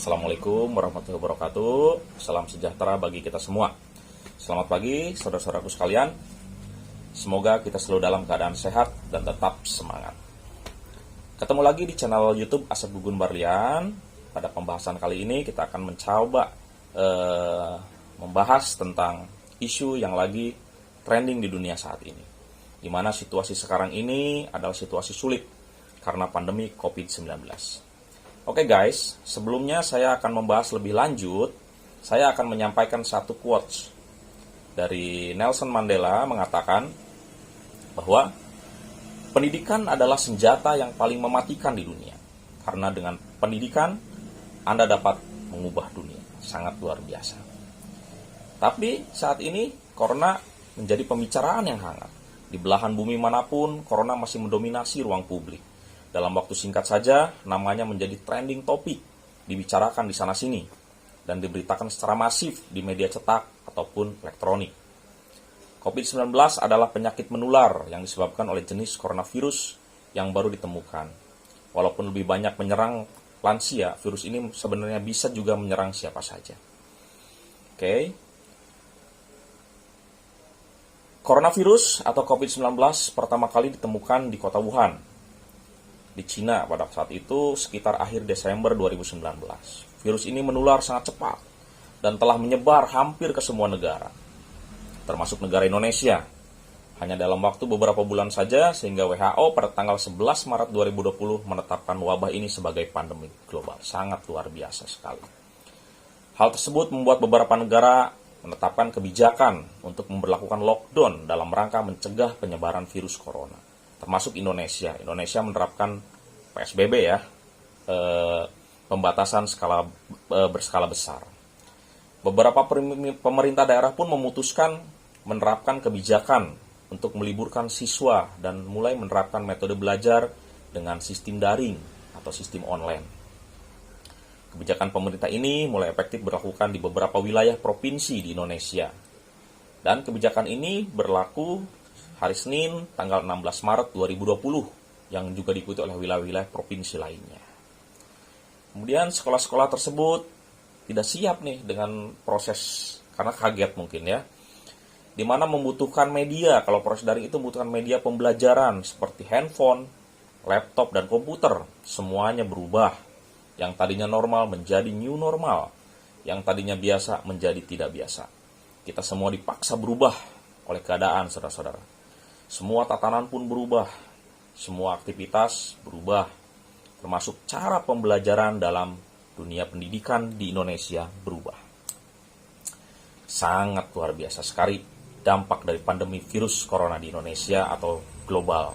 Assalamualaikum warahmatullahi wabarakatuh. Salam sejahtera bagi kita semua. Selamat pagi saudara-saudaraku sekalian. Semoga kita selalu dalam keadaan sehat dan tetap semangat. Ketemu lagi di channel YouTube Asep Gugun Barlian. Pada pembahasan kali ini kita akan mencoba membahas tentang isu yang lagi trending di dunia saat ini, di mana situasi sekarang ini adalah situasi sulit karena pandemi COVID-19. Oke guys, sebelumnya saya akan membahas lebih lanjut. Saya akan menyampaikan satu quotes dari Nelson Mandela mengatakan bahwa pendidikan adalah senjata yang paling mematikan di dunia. Karena dengan pendidikan, Anda dapat mengubah dunia. Sangat luar biasa. Tapi saat ini, Corona menjadi pembicaraan yang hangat. Di belahan bumi manapun, Corona masih mendominasi ruang publik. Dalam waktu singkat saja, namanya menjadi trending topik, dibicarakan di sana-sini, dan diberitakan secara masif di media cetak ataupun elektronik. COVID-19 adalah penyakit menular yang disebabkan oleh jenis coronavirus yang baru ditemukan. Walaupun lebih banyak menyerang lansia, virus ini sebenarnya bisa juga menyerang siapa saja. Oke. Coronavirus atau COVID-19 pertama kali ditemukan di kota Wuhan, di Cina pada saat itu sekitar akhir Desember 2019. Virus ini menular sangat cepat dan telah menyebar hampir ke semua negara, termasuk negara Indonesia. Hanya dalam waktu beberapa bulan saja sehingga WHO pada tanggal 11 Maret 2020 menetapkan wabah ini sebagai pandemi global. Sangat luar biasa sekali. Hal tersebut membuat beberapa negara menetapkan kebijakan untuk memberlakukan lockdown dalam rangka mencegah penyebaran virus corona, termasuk Indonesia. Indonesia menerapkan PSBB ya, pembatasan berskala besar. Beberapa pemerintah daerah pun memutuskan menerapkan kebijakan untuk meliburkan siswa dan mulai menerapkan metode belajar dengan sistem daring atau sistem online. Kebijakan pemerintah ini mulai efektif berlakukan di beberapa wilayah provinsi di Indonesia. Dan kebijakan ini berlaku hari Senin tanggal 16 Maret 2020 yang juga diikuti oleh wilayah-wilayah provinsi lainnya. Kemudian sekolah-sekolah tersebut tidak siap nih dengan proses, karena kaget mungkin ya, di mana membutuhkan media. Kalau proses daring itu membutuhkan media pembelajaran seperti handphone, laptop, dan komputer. Semuanya berubah. Yang tadinya normal menjadi new normal. Yang tadinya biasa menjadi tidak biasa. Kita semua dipaksa berubah oleh keadaan, saudara-saudara. Semua tatanan pun berubah, semua aktivitas berubah, termasuk cara pembelajaran dalam dunia pendidikan di Indonesia berubah. Sangat luar biasa sekali dampak dari pandemi virus corona di Indonesia atau global,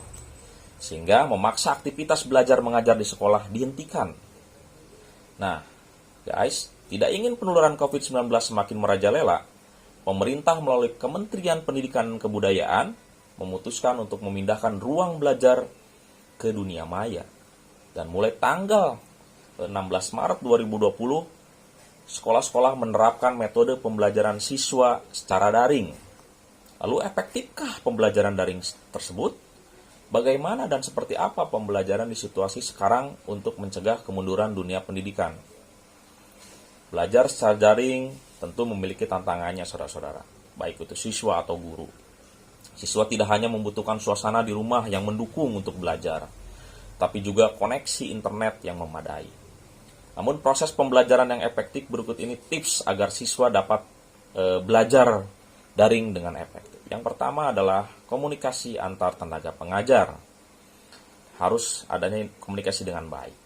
sehingga memaksa aktivitas belajar mengajar di sekolah dihentikan. Nah, guys, tidak ingin penularan COVID-19 semakin merajalela, pemerintah melalui Kementerian Pendidikan dan Kebudayaan memutuskan untuk memindahkan ruang belajar ke dunia maya. Dan mulai tanggal 16 Maret 2020, sekolah-sekolah menerapkan metode pembelajaran siswa secara daring. Lalu efektifkah pembelajaran daring tersebut? Bagaimana dan seperti apa pembelajaran di situasi sekarang untuk mencegah kemunduran dunia pendidikan? Belajar secara daring tentu memiliki tantangannya, saudara-saudara, baik itu siswa atau guru. Siswa tidak hanya membutuhkan suasana di rumah yang mendukung untuk belajar, tapi juga koneksi internet yang memadai. Namun proses pembelajaran yang efektif berikut ini tips agar siswa dapat belajar daring dengan efektif. Yang pertama adalah komunikasi antar tenaga pengajar. Harus adanya komunikasi dengan baik.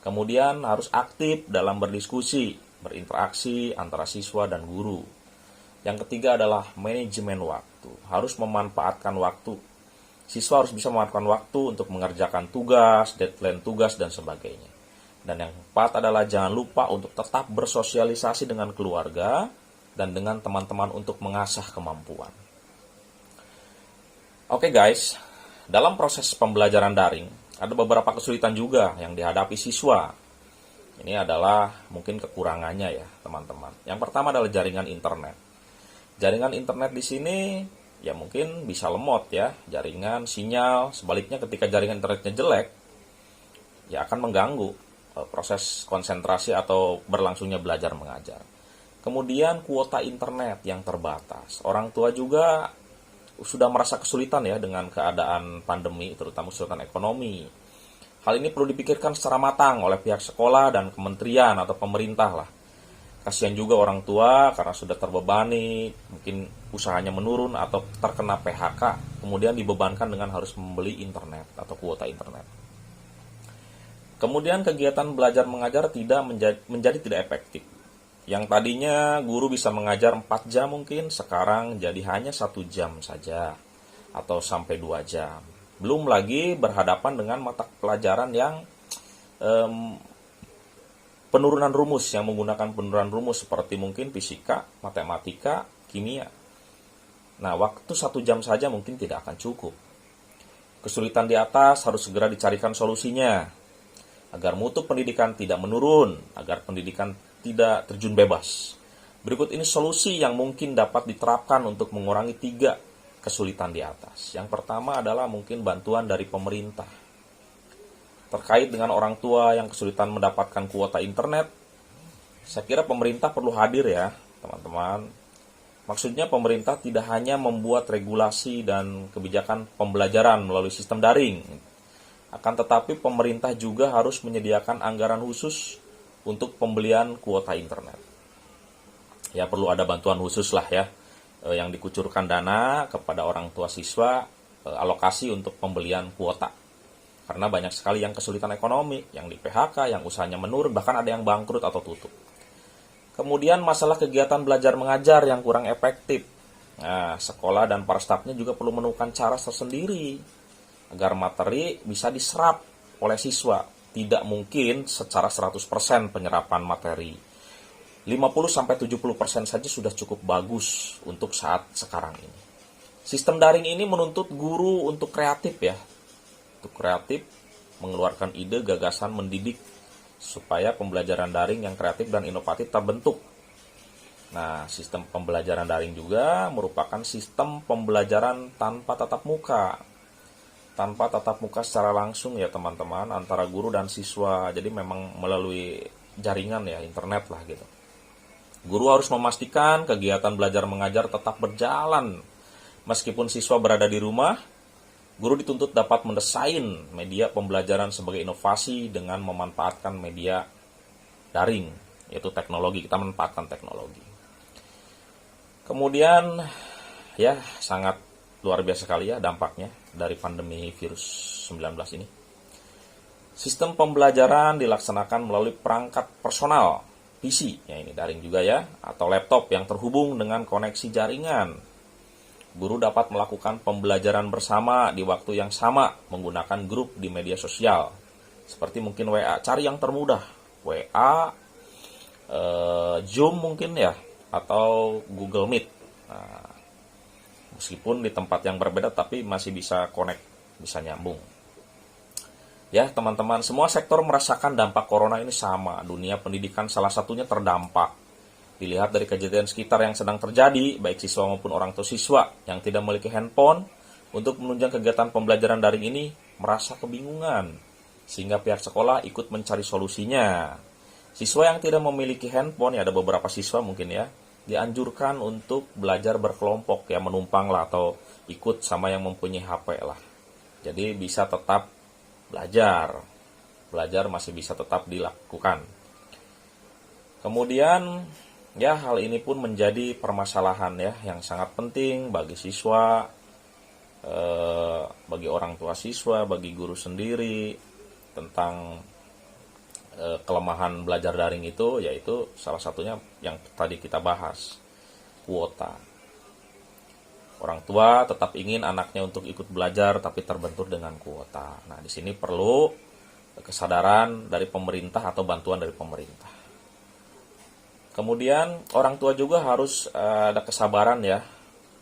Kemudian harus aktif dalam berdiskusi, berinteraksi antara siswa dan guru. Yang ketiga adalah manajemen waktu. Harus memanfaatkan waktu. Siswa harus bisa memanfaatkan waktu untuk mengerjakan tugas, deadline tugas, dan sebagainya. Dan yang keempat adalah jangan lupa untuk tetap bersosialisasi dengan keluarga dan dengan teman-teman untuk mengasah kemampuan. Oke guys, dalam proses pembelajaran daring, ada beberapa kesulitan juga yang dihadapi siswa. Ini adalah mungkin kekurangannya ya teman-teman. Yang pertama adalah jaringan internet. Jaringan internet di sini ya mungkin bisa lemot ya, jaringan, sinyal. Sebaliknya ketika jaringan internetnya jelek, ya akan mengganggu. proses konsentrasi atau berlangsungnya belajar mengajar. Kemudian kuota internet yang terbatas. Orang tua juga sudah merasa kesulitan ya dengan keadaan pandemi, terutama kesulitan ekonomi. Hal ini perlu dipikirkan secara matang oleh pihak sekolah dan kementerian atau pemerintah lah. Kasihan juga orang tua karena sudah terbebani, mungkin usahanya menurun atau terkena PHK, kemudian dibebankan dengan harus membeli internet atau kuota internet. Kemudian kegiatan belajar mengajar menjadi tidak efektif. Yang tadinya guru bisa mengajar 4 jam mungkin, sekarang jadi hanya 1 jam saja atau sampai 2 jam. Belum lagi berhadapan dengan mata pelajaran yang penurunan rumus, yang menggunakan penurunan rumus seperti mungkin fisika, matematika, kimia. Nah, waktu 1 jam saja mungkin tidak akan cukup. Kesulitan di atas harus segera dicarikan solusinya, agar mutu pendidikan tidak menurun, agar pendidikan tidak terjun bebas. Berikut ini solusi yang mungkin dapat diterapkan untuk mengurangi 3 kesulitan di atas. Yang pertama adalah mungkin bantuan dari pemerintah. Terkait dengan orang tua yang kesulitan mendapatkan kuota internet, saya kira pemerintah perlu hadir ya, teman-teman. Maksudnya pemerintah tidak hanya membuat regulasi dan kebijakan pembelajaran melalui sistem daring, akan tetapi pemerintah juga harus menyediakan anggaran khusus untuk pembelian kuota internet. Ya, perlu ada bantuan khusus lah ya, yang dikucurkan dana kepada orang tua siswa, alokasi untuk pembelian kuota. Karena banyak sekali yang kesulitan ekonomi, yang di PHK, yang usahanya menurun, bahkan ada yang bangkrut atau tutup. Kemudian masalah kegiatan belajar mengajar yang kurang efektif. Nah, sekolah dan para stafnya juga perlu menemukan cara tersendiri agar materi bisa diserap oleh siswa. Tidak mungkin secara 100% penyerapan materi. 50-70% saja sudah cukup bagus untuk saat sekarang ini. Sistem daring ini menuntut guru untuk kreatif ya. Untuk kreatif, mengeluarkan ide, gagasan, mendidik supaya pembelajaran daring yang kreatif dan inovatif terbentuk. Nah, sistem pembelajaran daring juga merupakan sistem pembelajaran tanpa tatap muka. Tanpa tatap muka secara langsung ya teman-teman, antara guru dan siswa. Jadi memang melalui jaringan ya, internet lah gitu. Guru harus memastikan kegiatan belajar mengajar tetap berjalan. Meskipun siswa berada di rumah, guru dituntut dapat mendesain media pembelajaran sebagai inovasi dengan memanfaatkan media daring, yaitu teknologi. Kita memanfaatkan teknologi. Kemudian ya sangat luar biasa sekali ya dampaknya dari pandemi virus 19 ini. Sistem pembelajaran dilaksanakan melalui perangkat personal, PC, ya ini daring juga ya, atau laptop yang terhubung dengan koneksi jaringan. Guru dapat melakukan pembelajaran bersama di waktu yang sama menggunakan grup di media sosial. Seperti mungkin WA, cari yang termudah. WA, Zoom mungkin ya, atau Google Meet. Nah, meskipun di tempat yang berbeda tapi masih bisa connect, bisa nyambung. Ya teman-teman, semua sektor merasakan dampak corona ini sama. Dunia pendidikan salah satunya terdampak. Dilihat dari kejadian sekitar yang sedang terjadi, baik siswa maupun orang tua siswa yang tidak memiliki handphone, untuk menunjang kegiatan pembelajaran daring ini merasa kebingungan, sehingga pihak sekolah ikut mencari solusinya. Siswa yang tidak memiliki handphone, ya ada beberapa siswa mungkin ya, dianjurkan untuk belajar berkelompok, ya menumpang lah atau ikut sama yang mempunyai HP lah. Jadi bisa tetap belajar masih bisa tetap dilakukan. Kemudian ya hal ini pun menjadi permasalahan ya yang sangat penting bagi siswa, bagi orang tua siswa, bagi guru sendiri tentang kelemahan belajar daring itu, yaitu salah satunya yang tadi kita bahas, kuota. Orang tua tetap ingin anaknya untuk ikut belajar tapi terbentur dengan kuota. Nah, di sini perlu kesadaran dari pemerintah atau bantuan dari pemerintah. Kemudian orang tua juga harus ada kesabaran ya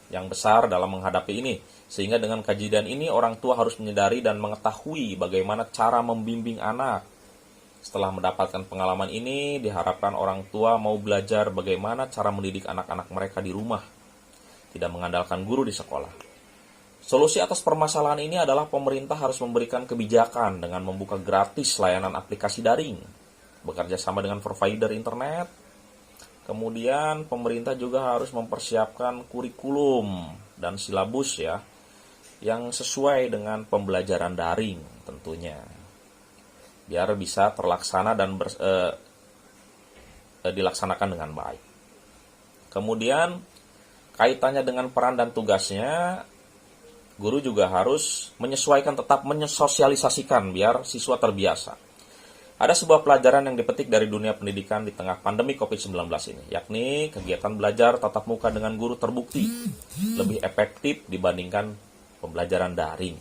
yang besar dalam menghadapi ini. Sehingga dengan kejadian ini orang tua harus menyadari dan mengetahui bagaimana cara membimbing anak. Setelah mendapatkan pengalaman ini, diharapkan orang tua mau belajar bagaimana cara mendidik anak-anak mereka di rumah. Tidak mengandalkan guru di sekolah. Solusi atas permasalahan ini adalah pemerintah harus memberikan kebijakan dengan membuka gratis layanan aplikasi daring bekerja sama dengan provider internet. Kemudian pemerintah juga harus mempersiapkan kurikulum dan silabus ya, yang sesuai dengan pembelajaran daring tentunya, biar bisa terlaksana dan dilaksanakan dengan baik. Kemudian kaitannya dengan peran dan tugasnya, guru juga harus menyesuaikan, tetap menyosialisasikan biar siswa terbiasa. Ada sebuah pelajaran yang dipetik dari dunia pendidikan di tengah pandemi COVID-19 ini, yakni kegiatan belajar tatap muka dengan guru terbukti lebih efektif dibandingkan pembelajaran daring.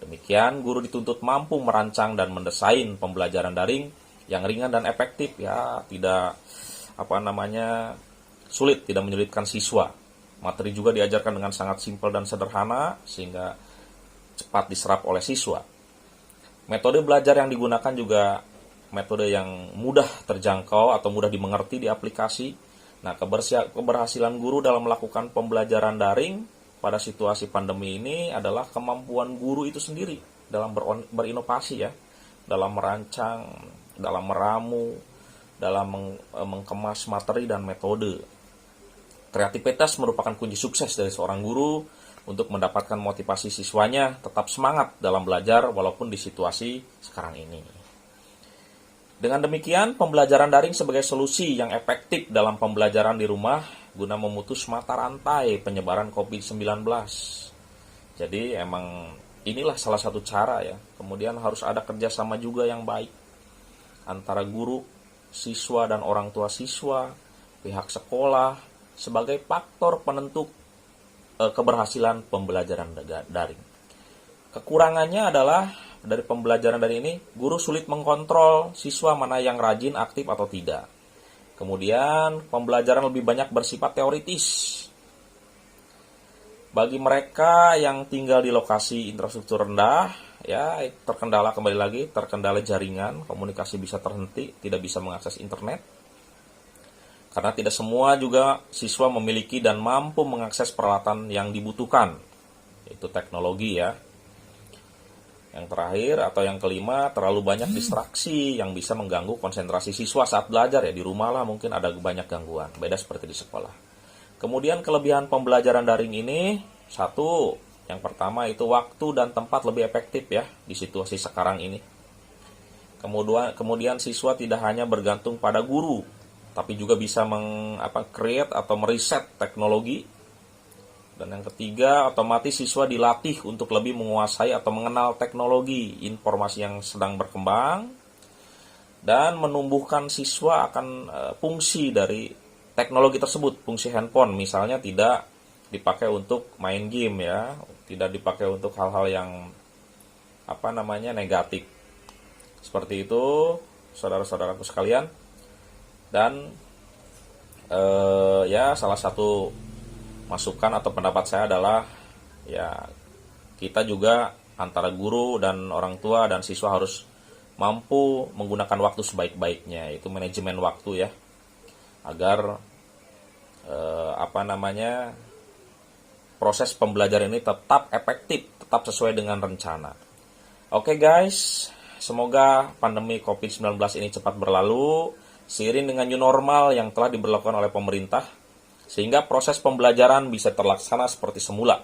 Demikian, guru dituntut mampu merancang dan mendesain pembelajaran daring yang ringan dan efektif ya, tidak sulit, tidak menyulitkan siswa. Materi juga diajarkan dengan sangat simpel dan sederhana sehingga cepat diserap oleh siswa. Metode belajar yang digunakan juga metode yang mudah terjangkau atau mudah dimengerti di aplikasi. Nah, keberhasilan guru dalam melakukan pembelajaran daring pada situasi pandemi ini adalah kemampuan guru itu sendiri dalam berinovasi ya, dalam merancang, dalam meramu, dalam mengemas materi dan metode. Kreativitas merupakan kunci sukses dari seorang guru untuk mendapatkan motivasi siswanya tetap semangat dalam belajar walaupun di situasi sekarang ini. Dengan demikian, pembelajaran daring sebagai solusi yang efektif dalam pembelajaran di rumah guna memutus mata rantai penyebaran COVID-19. Jadi emang inilah salah satu cara ya. Kemudian harus ada kerjasama juga yang baik antara guru, siswa dan orang tua siswa, pihak sekolah sebagai faktor penentu keberhasilan pembelajaran daring. Kekurangannya adalah dari pembelajaran dari ini, guru sulit mengkontrol siswa mana yang rajin, aktif atau tidak. Kemudian, pembelajaran lebih banyak bersifat teoritis. Bagi mereka yang tinggal di lokasi infrastruktur rendah, ya terkendala jaringan, komunikasi bisa terhenti, tidak bisa mengakses internet. Karena tidak semua juga siswa memiliki dan mampu mengakses peralatan yang dibutuhkan, yaitu teknologi ya. Yang terakhir atau yang kelima, terlalu banyak distraksi yang bisa mengganggu konsentrasi siswa saat belajar ya. Di rumah lah mungkin ada banyak gangguan, beda seperti di sekolah. Kemudian kelebihan pembelajaran daring ini, satu, yang pertama itu waktu dan tempat lebih efektif ya di situasi sekarang ini. Kemudian siswa tidak hanya bergantung pada guru, tapi juga bisa create atau meriset teknologi. Dan yang ketiga, otomatis siswa dilatih untuk lebih menguasai atau mengenal teknologi informasi yang sedang berkembang dan menumbuhkan siswa akan fungsi dari teknologi tersebut. Fungsi handphone misalnya tidak dipakai untuk main game ya, tidak dipakai untuk hal-hal yang negatif. Seperti itu, saudara-saudaraku sekalian. Dan salah satu masukan atau pendapat saya adalah ya kita juga antara guru dan orang tua dan siswa harus mampu menggunakan waktu sebaik-baiknya, itu manajemen waktu ya, agar proses pembelajaran ini tetap efektif, tetap sesuai dengan rencana. Oke guys, semoga pandemi COVID-19 ini cepat berlalu seiring dengan new normal yang telah diberlakukan oleh pemerintah, sehingga proses pembelajaran bisa terlaksana seperti semula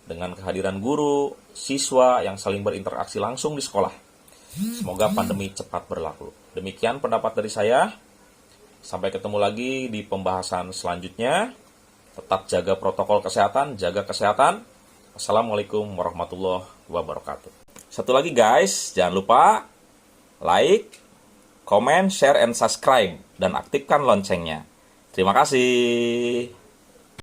dengan kehadiran guru, siswa yang saling berinteraksi langsung di sekolah. Semoga pandemi cepat berlalu. Demikian pendapat dari saya. Sampai ketemu lagi di pembahasan selanjutnya. Tetap jaga protokol kesehatan, jaga kesehatan. Assalamualaikum warahmatullahi wabarakatuh. Satu lagi guys, jangan lupa like, comment, share, and subscribe, dan aktifkan loncengnya. Terima kasih.